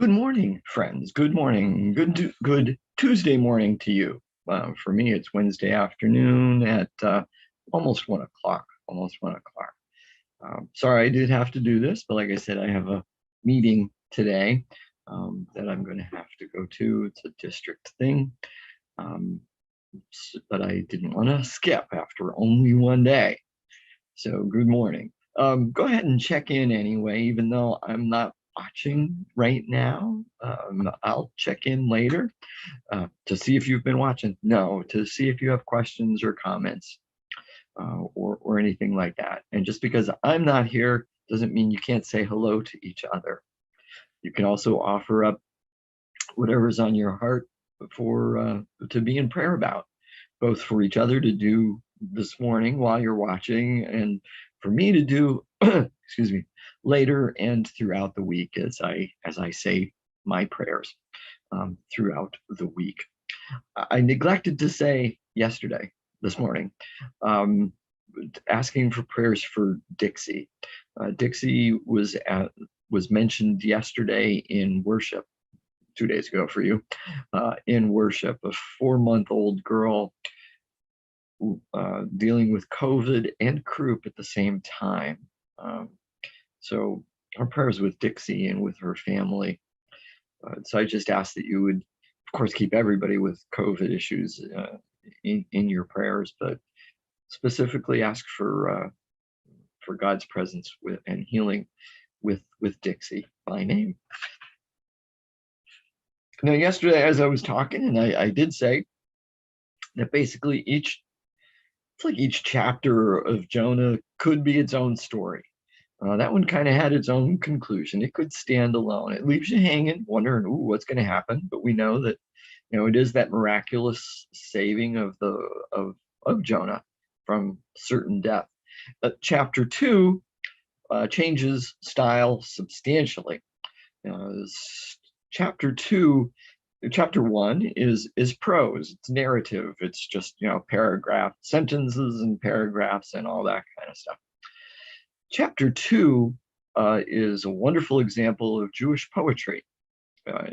Good morning, friends. Good morning. Good Tuesday morning to you. For me, it's Wednesday afternoon at almost 1 o'clock. Almost 1 o'clock. Sorry, I did have to do this, but like I said, I have a meeting today that I'm going to have to go to. It's a district thing, um, but I didn't want to skip after only one day. So good morning. Go ahead and check in anyway, even though I'm not watching right now. I'll check in later to see if you've been watching. No, to see if you have questions or comments or anything like that. And just because I'm not here doesn't mean you can't say hello to each other. You can also offer up whatever's on your heart for to be in prayer about, both for each other to do this morning while you're watching, and for me to do, excuse me, later and throughout the week as I say my prayers throughout the week. I neglected to say yesterday, this morning, um, asking for prayers for Dixie. Dixie was mentioned yesterday in worship, 2 days ago for you, in worship, a 4-month-old girl dealing with COVID and croup at the same time. Um, so our prayers with Dixie and with her family. So I just ask that you would, of course, keep everybody with COVID issues in your prayers, but specifically ask for God's presence with and healing with Dixie by name. Now, yesterday, as I was talking, and I did say that basically it's like each chapter of Jonah could be its own story. That one kind of had its own conclusion. It could stand alone. It leaves you hanging, wondering, ooh, what's going to happen? But we know that, it is that miraculous saving of Jonah from certain death. Chapter 2 changes style substantially. Chapter 2 Chapter 1 is prose. It's narrative. It's just paragraph sentences and paragraphs and all that kind of stuff. Chapter 2 is a wonderful example of Jewish poetry.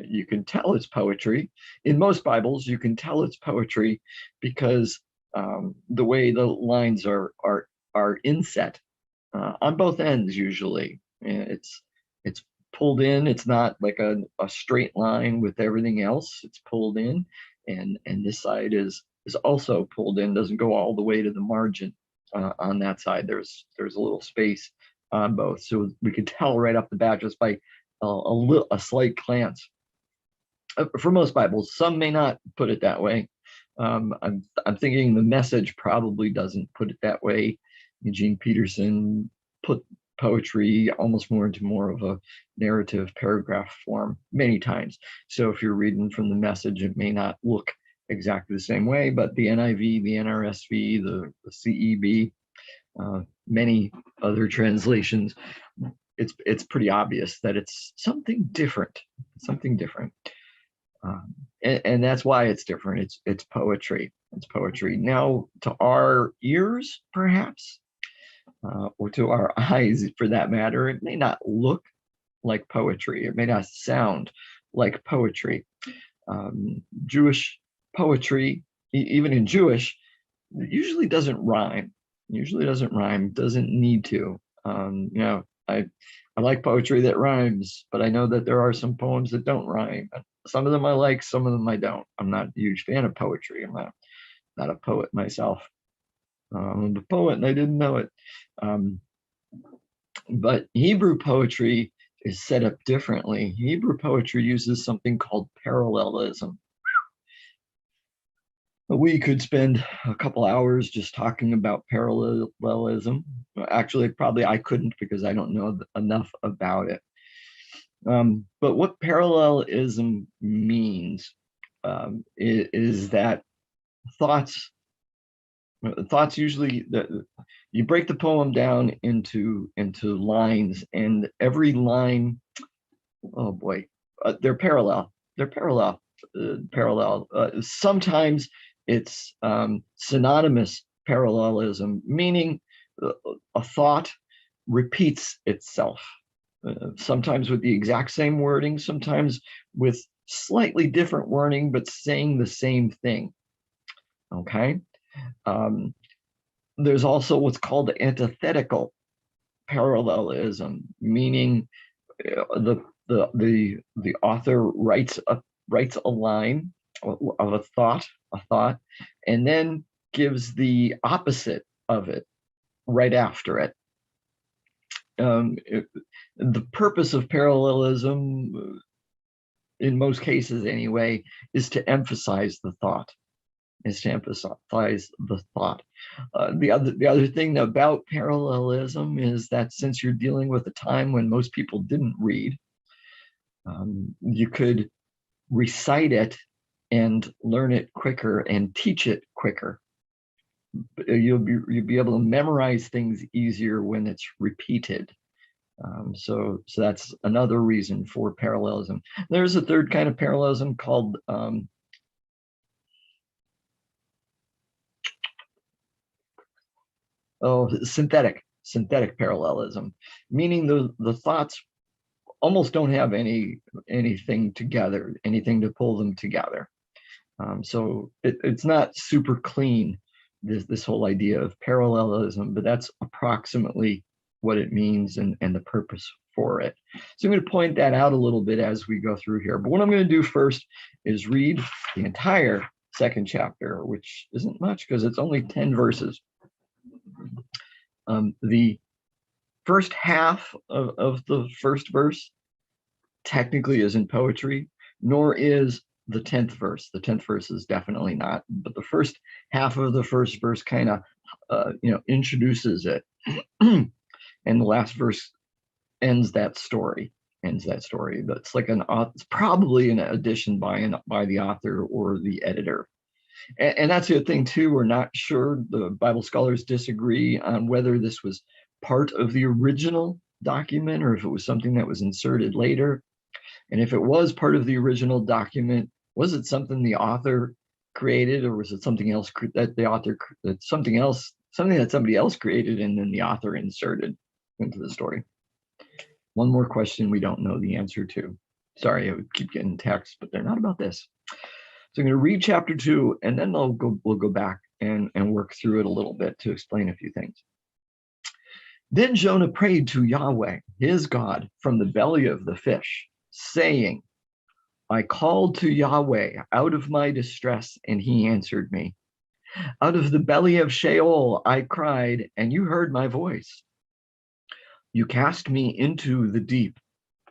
You can tell it's poetry. In most Bibles, you can tell it's poetry because the way the lines are inset on both ends. Usually, it's pulled in. It's not like a straight line with everything else. It's pulled in, and this side is also pulled in. Doesn't go all the way to the margin. On that side, there's a little space on both, so we could tell right off the bat just by a slight glance. For most Bibles, some may not put it that way. I'm thinking the Message probably doesn't put it that way. Eugene Peterson put poetry almost more of a narrative paragraph form many times. So if you're reading from the Message, it may not look exactly the same way, but the NIV, the NRSV, the CEB, many other translations, it's pretty obvious that it's something different, and that's why it's different. It's poetry. It's poetry. Now, to our ears, perhaps, or to our eyes, for that matter, it may not look like poetry. It may not sound like poetry. Jewish poetry, even in Jewish, usually doesn't rhyme. Doesn't need to. I like poetry that rhymes, but I know that there are some poems that don't rhyme. Some of them I like, some of them I don't. I'm not a huge fan of poetry. I'm not a poet myself. I'm a poet and I didn't know it. But Hebrew poetry is set up differently. Hebrew poetry uses something called parallelism. We could spend a couple hours just talking about parallelism. Actually, probably I couldn't because I don't know enough about it. But what parallelism means is that thoughts usually, you break the poem down into lines, and every line, oh boy, they're parallel. Sometimes it's synonymous parallelism, meaning a thought repeats itself. sometimes with the exact same wording, sometimes with slightly different wording, but saying the same thing. Okay. There's also what's called antithetical parallelism, meaning the author writes a line of a thought, and then gives the opposite of it right after it. The purpose of parallelism, in most cases anyway, is to emphasize the thought. The other thing about parallelism is that since you're dealing with a time when most people didn't read, you could recite it and learn it quicker and teach it quicker. You'll be able to memorize things easier when it's repeated. So that's another reason for parallelism. There's a third kind of parallelism called synthetic parallelism, meaning the thoughts almost don't have anything together, anything to pull them together. So it's not super clean, this whole idea of parallelism, but that's approximately what it means and the purpose for it. So I'm going to point that out a little bit as we go through here. But what I'm going to do first is read the entire second chapter, which isn't much because it's only 10 verses. The first half of the first verse technically isn't poetry, nor is the 10th verse. The 10th verse is definitely not, but the first half of the first verse kind of introduces it. And the last verse ends that story. That's like it's probably an addition by the author or the editor. And that's the other thing too. We're not sure. The Bible scholars disagree on whether this was part of the original document or if it was something that was inserted later. And if it was part of the original document, was it something the author created, or was it something else something that somebody else created and then the author inserted into the story? One more question we don't know the answer to. Sorry, I would keep getting texts, but they're not about this. So I'm going to read chapter 2, and then we'll go back and work through it a little bit to explain a few things. Then Jonah prayed to Yahweh, his God, from the belly of the fish, saying, I called to Yahweh out of my distress, and he answered me. Out of the belly of Sheol I cried, and you heard my voice. You cast me into the deep,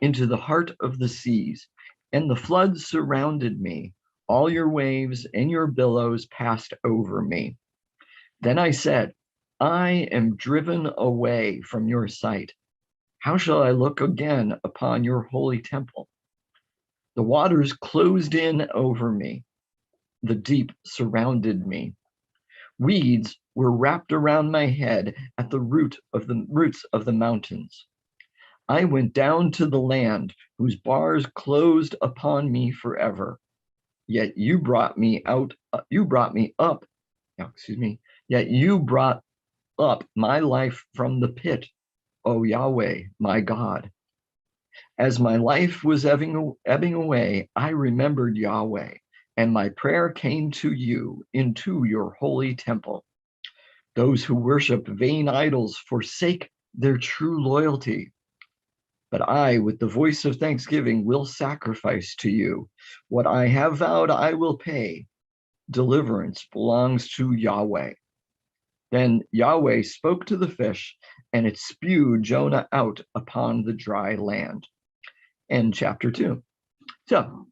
into the heart of the seas, and the floods surrounded me. All your waves and your billows passed over me. Then I said, I am driven away from your sight. How shall I look again upon your holy temple? The waters closed in over me. The deep surrounded me. Weeds were wrapped around my head at the roots of the mountains. I went down to the land whose bars closed upon me forever. Yet you brought me up. Yet you brought up my life from the pit, O Yahweh, my God. As my life was ebbing away, I remembered Yahweh, and my prayer came to you into your holy temple. Those who worship vain idols forsake their true loyalty. But I, with the voice of thanksgiving, will sacrifice to you. What I have vowed, I will pay. Deliverance belongs to Yahweh. Then Yahweh spoke to the fish, and it spewed Jonah out upon the dry land. End chapter 2. So,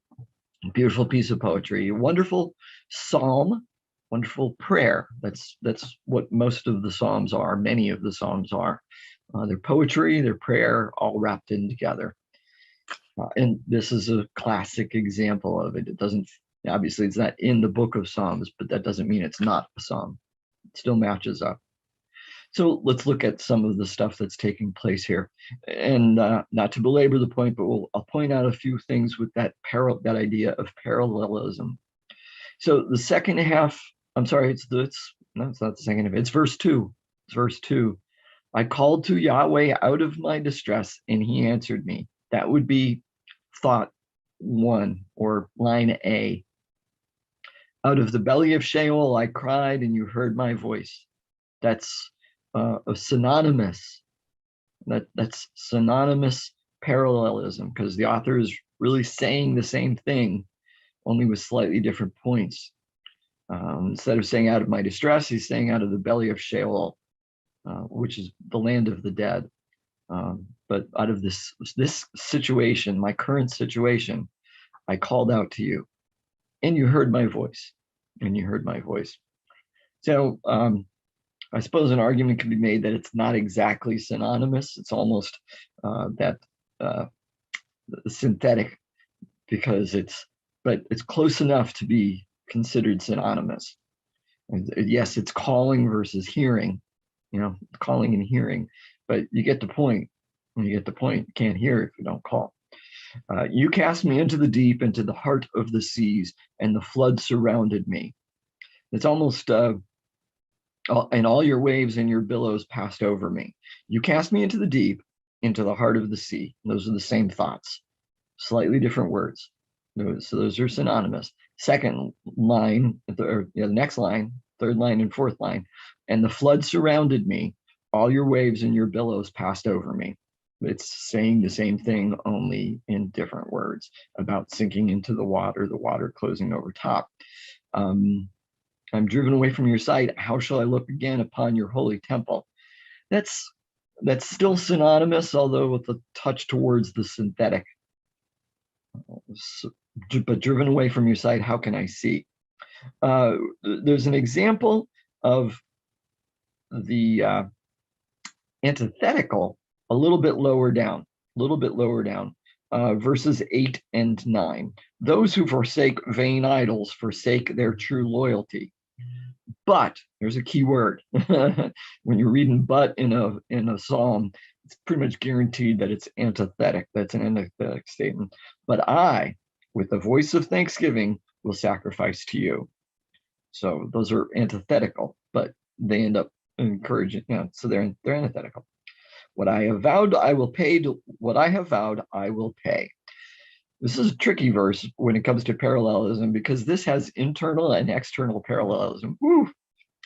beautiful piece of poetry, wonderful psalm, wonderful prayer. That's what most of the psalms are. Many of the psalms are. They're poetry, they're prayer, all wrapped in together. And this is a classic example of it. It doesn't, obviously, it's not in the book of Psalms, but that doesn't mean it's not a psalm. It still matches up. So let's look at some of the stuff that's taking place here. And not to belabor the point, but I'll point out a few things with that idea of parallelism. So the second half, I'm sorry, it's not the second half, it's verse 2. It's verse 2. I called to Yahweh out of my distress, and he answered me. That would be thought 1, or line A. Out of the belly of Sheol I cried, and you heard my voice. That's a synonymous. That's synonymous parallelism, because the author is really saying the same thing, only with slightly different points. Instead of saying out of my distress, he's saying out of the belly of Sheol, which is the land of the dead. But out of this situation, my current situation, I called out to you, and you heard my voice. And you heard my voice. So I suppose an argument can be made that it's not exactly synonymous. It's almost synthetic, because it's close enough to be considered synonymous. And yes, it's calling versus hearing, calling and hearing, but you get the point. When you get the point, you can't hear if you don't call. You cast me into the deep, into the heart of the seas, and the flood surrounded me. It's almost, and all your waves and your billows passed over me. You cast me into the deep, into the heart of the sea. Those are the same thoughts, slightly different words. So those are synonymous. Second line, the next line, third line and fourth line. And the flood surrounded me. All your waves and your billows passed over me. It's saying the same thing, only in different words, about sinking into the water closing over top. I'm driven away from your sight. How shall I look again upon your holy temple? That's still synonymous, although with a touch towards the synthetic. But driven away from your sight, how can I see? There's an example of the antithetical a little bit lower down, verses 8 and 9. Those who forsake vain idols forsake their true loyalty. But there's a key word. When you're reading "but" in a psalm, it's pretty much guaranteed that it's antithetic. That's an antithetic statement. But I, with the voice of thanksgiving, will sacrifice to you. So those are antithetical, but they end up encouraging. So they're antithetical. What I have vowed, I will pay. What I have vowed, I will pay. This is a tricky verse when it comes to parallelism, because this has internal and external parallelism. Woo!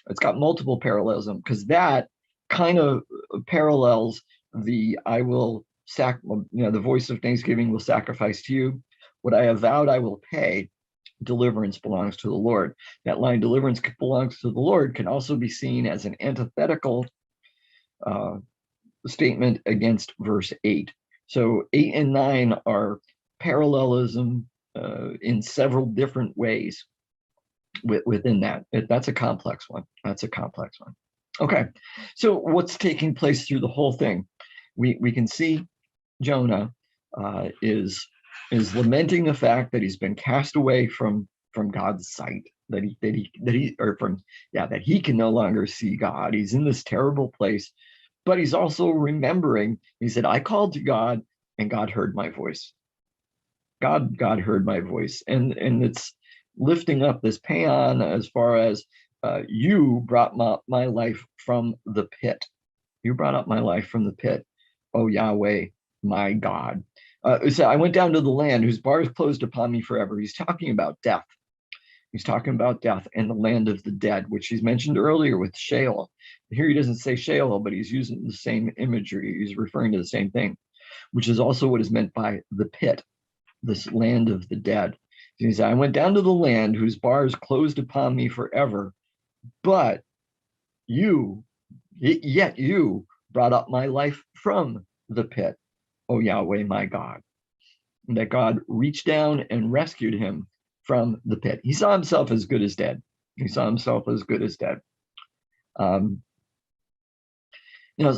It's got multiple parallelism, because that kind of parallels the the voice of thanksgiving will sacrifice to you. What I have vowed, I will pay. Deliverance belongs to the Lord. That line, deliverance belongs to the Lord, can also be seen as an antithetical statement against verse 8. So 8 and 9 are parallelism in several different ways within that. That's a complex one. Okay, so what's taking place through the whole thing? We can see Jonah is lamenting the fact that he's been cast away from God's sight, that he can no longer see God. He's in this terrible place, but he's also remembering. He said, "I called to God, and God heard my voice." God heard my voice, and it's lifting up this paean as far as you brought my life from the pit. You brought up my life from the pit, oh Yahweh, my God. So I went down to the land whose bars closed upon me forever. He's talking about death. He's talking about death and the land of the dead, which he's mentioned earlier with Sheol. Here he doesn't say Sheol, but he's using the same imagery. He's referring to the same thing, which is also what is meant by the pit, this land of the dead. He said, I went down to the land whose bars closed upon me forever, but yet you brought up my life from the pit, O Yahweh, my God. And that God reached down and rescued him from the pit. He saw himself as good as dead.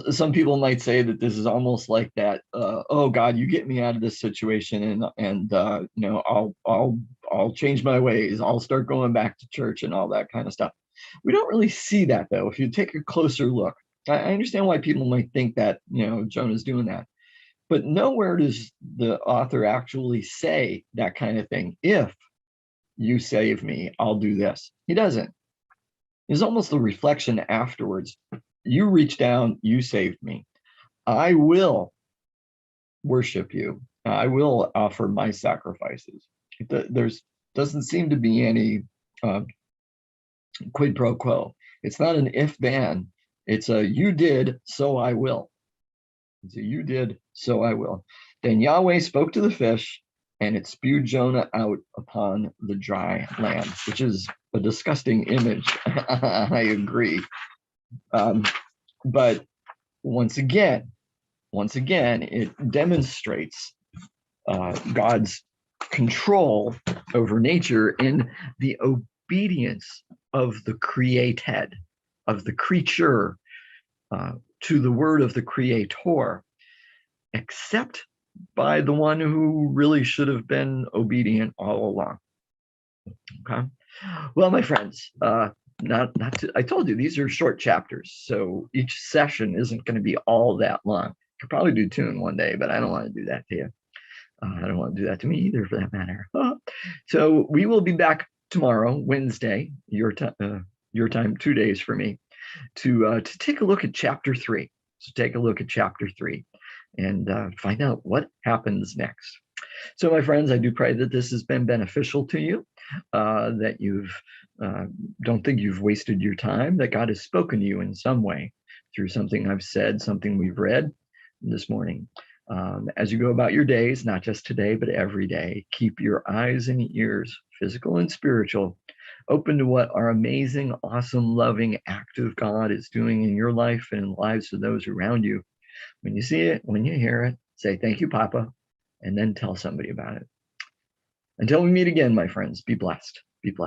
Some people might say that this is almost like that. Oh God, you get me out of this situation, and I'll change my ways. I'll start going back to church and all that kind of stuff. We don't really see that, though. If you take a closer look, I understand why people might think that Jonah's doing that, but nowhere does the author actually say that kind of thing. If you save me, I'll do this. He doesn't. It's almost a reflection afterwards You reached down, you saved me. I will worship you. I will offer my sacrifices. There's doesn't seem to be any uh, quid pro quo. It's not an if then. It's a you did, so I will. It's a you did, so I will. Then Yahweh spoke to the fish, and it spewed Jonah out upon the dry land, which is a disgusting image. I agree. But once again, it demonstrates God's control over nature in the obedience of the created, of the creature, to the word of the creator, except by the one who really should have been obedient all along. Okay. Well, my friends, I told you these are short chapters, so each session isn't going to be all that long. Could probably do two in one day, but I don't want to do that to you. I don't want to do that to me either, for that matter. So we will be back tomorrow, Wednesday, your time, 2 days for me, to take a look at chapter 3. So take a look at chapter 3 and find out what happens next. So, my friends, I do pray that this has been beneficial to you, that you've don't think you've wasted your time, that God has spoken to you in some way through something I've said, something we've read this morning. As you go about your days, not just today, but every day, keep your eyes and ears, physical and spiritual, open to what our amazing, awesome, loving, active God is doing in your life and in the lives of those around you. When you see it, when you hear it, say, thank you, Papa, and then tell somebody about it. Until we meet again, my friends, be blessed. Be blessed.